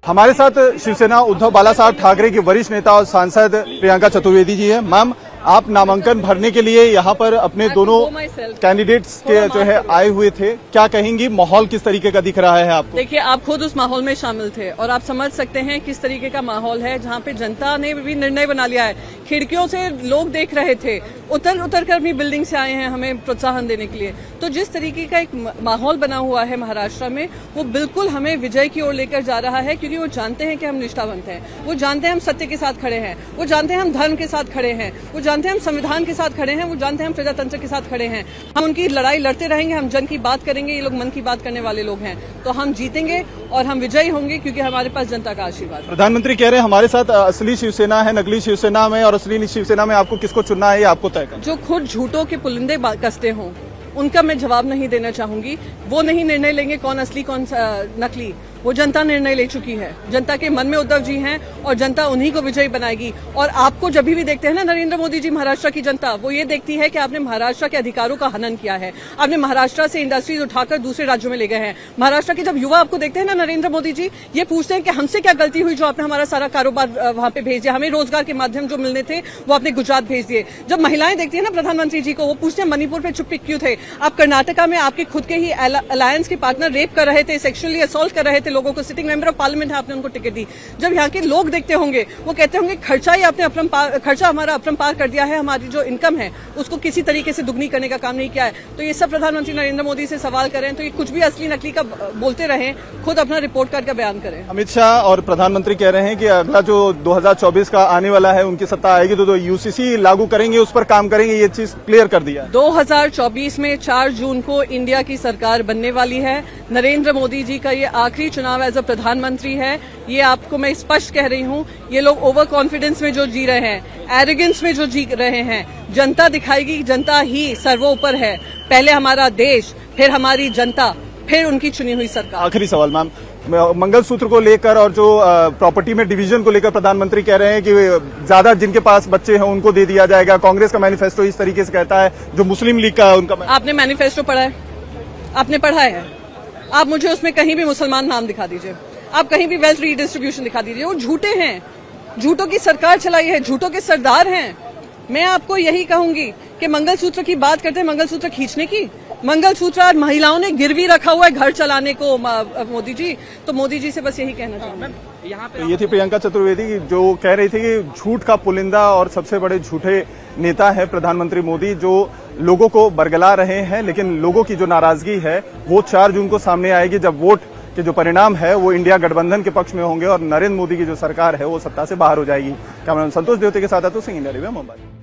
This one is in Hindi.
हमारे साथ शिवसेना उद्धव बाला साहब ठाकरे की वरिष्ठ नेता और सांसद प्रियंका चतुर्वेदी जी हैं। मैम, आप नामांकन भरने के लिए यहाँ पर अपने दोनों कैंडिडेट्स के जो है आए हुए थे, क्या कहेंगी, माहौल किस तरीके का दिख रहा है आपको? देखिए, आप खुद उस माहौल में शामिल थे और आप समझ सकते हैं किस तरीके का माहौल है, जहाँ पे जनता ने भी निर्णय बना लिया है। खिड़कियों से लोग देख रहे थे, उतर कर अपनी बिल्डिंग से आए हैं हमें प्रोत्साहन देने के लिए। तो जिस तरीके का एक माहौल बना हुआ है महाराष्ट्र में, वो बिल्कुल हमें विजय की ओर लेकर जा रहा है, क्योंकि वो जानते हैं कि हम निष्ठावंत हैं, वो जानते हैं हम सत्य के साथ खड़े हैं, वो जानते हैं हम धर्म के साथ खड़े हैं, वो जानते हैं हम संविधान के साथ खड़े हैं, वो जानते हैं हम प्रजातंत्र के साथ खड़े हैं। हम उनकी लड़ाई लड़ते रहेंगे, हम जन की बात करेंगे, ये लोग मन की बात करने वाले लोग हैं। तो हम जीतेंगे और हम विजयी होंगे, क्योंकि हमारे पास जनता का आशीर्वाद है। प्रधानमंत्री कह रहे हैं हमारे साथ असली शिवसेना है, नकली शिवसेना में और असली शिवसेना में आपको किसको चुनना है, ये आपको तय करना। जो खुद झूठों के पुलिंदे कसते हों, उनका मैं जवाब नहीं देना चाहूंगी। वो नहीं निर्णय लेंगे कौन असली कौन नकली, वो जनता निर्णय ले चुकी है। जनता के मन में उद्धव जी हैं और जनता उन्हीं को विजयी बनाएगी। और आपको जब भी देखते हैं ना नरेंद्र मोदी जी, महाराष्ट्र की जनता वो ये देखती है कि आपने महाराष्ट्र के अधिकारों का हनन किया है, आपने महाराष्ट्र से इंडस्ट्रीज उठाकर दूसरे राज्यों में ले गए हैं। महाराष्ट्र के जब युवा आपको देखते हैं ना नरेंद्र मोदी जी, ये पूछते हैं कि हमसे क्या गलती हुई जो आपने हमारा सारा कारोबार वहां पे भेज दिया, हमें रोजगार के माध्यम जो मिलने थे वो आपने गुजरात भेज दिए। जब महिलाएं देखती है ना प्रधानमंत्री जी को, वो पूछते हैं मणिपुर पे चुप क्यों थे, आप कर्नाटका में आपके खुद के ही अलायंस के पार्टनर रेप कर रहे थे, सेक्सुअली असॉल्ट कर रहे थे लोगों को, सिटिंग मेंबर पार्लियामेंट है, आपने उनको टिकट दी। जब यहाँ के लोग देखते होंगे, वो कहते होंगे खर्चा ही आपने खर्चा हमारा अपरंपार कर दिया है, हमारी जो इनकम है उसको किसी तरीके से दुगनी करने का काम नहीं किया है। तो ये सब प्रधानमंत्री नरेंद्र मोदी से सवाल करें तो ये कुछ भी असली नकली का बोलते रहें, खुद अपना रिपोर्ट कार्ड का बयान करें। अमित शाह और प्रधानमंत्री कह रहे हैं कि अगला जो 2024 का आने वाला है, उनकी सत्ता आएगी तो यूसीसी लागू करेंगे, उस पर काम करेंगे, ये चीज क्लियर कर दिया। 2024 में 4 जून को इंडिया की सरकार बनने वाली है। नरेंद्र मोदी जी का ये आखिरी चुनाव एज अ प्रधानमंत्री है। ये आपको मैं स्पष्ट कह रही हूँ, ये लोग ओवर कॉन्फिडेंस में जो जी रहे हैं, एरोगेंस में जो जी रहे हैं, जनता दिखाएगी, जनता ही सर्वोपर है। पहले हमारा देश, फिर हमारी जनता, फिर उनकी चुनी हुई सरकार। आखिरी सवाल मैम, मंगलसूत्र को लेकर और जो प्रॉपर्टी में डिवीजन को लेकर प्रधानमंत्री कह रहे हैं कि ज्यादा जिनके पास बच्चे हैं उनको दे दिया जाएगा। कांग्रेस का मैनिफेस्टो इस तरीके से कहता है, जो मुस्लिम लीग का है उनका। आपने मैनिफेस्टो पढ़ा है? आपने पढ़ा है? आप मुझे उसमें कहीं भी मुसलमान नाम दिखा दीजिए, आप कहीं भी वेल्थ रीडिस्ट्रीब्यूशन दिखा दीजिए। वो झूठे हैं, झूठों की सरकार चलाई है, झूठों के सरदार हैं। मैं आपको यही कहूंगी कि मंगलसूत्र की बात करते हैं, मंगलसूत्र खींचने की, मंगलसूत्र आज महिलाओं ने गिरवी रखा हुआ है घर चलाने को मोदी जी। तो मोदी जी से बस यही कहना चाहूंगा। तो ये थी प्रियंका चतुर्वेदी जो कह रही थी कि झूठ का पुलिंदा और सबसे बड़े झूठे नेता है प्रधानमंत्री मोदी, जो लोगों को बरगला रहे हैं। लेकिन लोगों की जो नाराजगी है वो 4 जून को सामने आएगी, जब वोट के जो परिणाम है वो इंडिया गठबंधन के पक्ष में होंगे और नरेंद्र मोदी की जो सरकार है वो सत्ता से बाहर हो जाएगी। कैमरामैन संतोष देवते के साथ अतुल सिंह, इंडिया टीवी, मुंबई।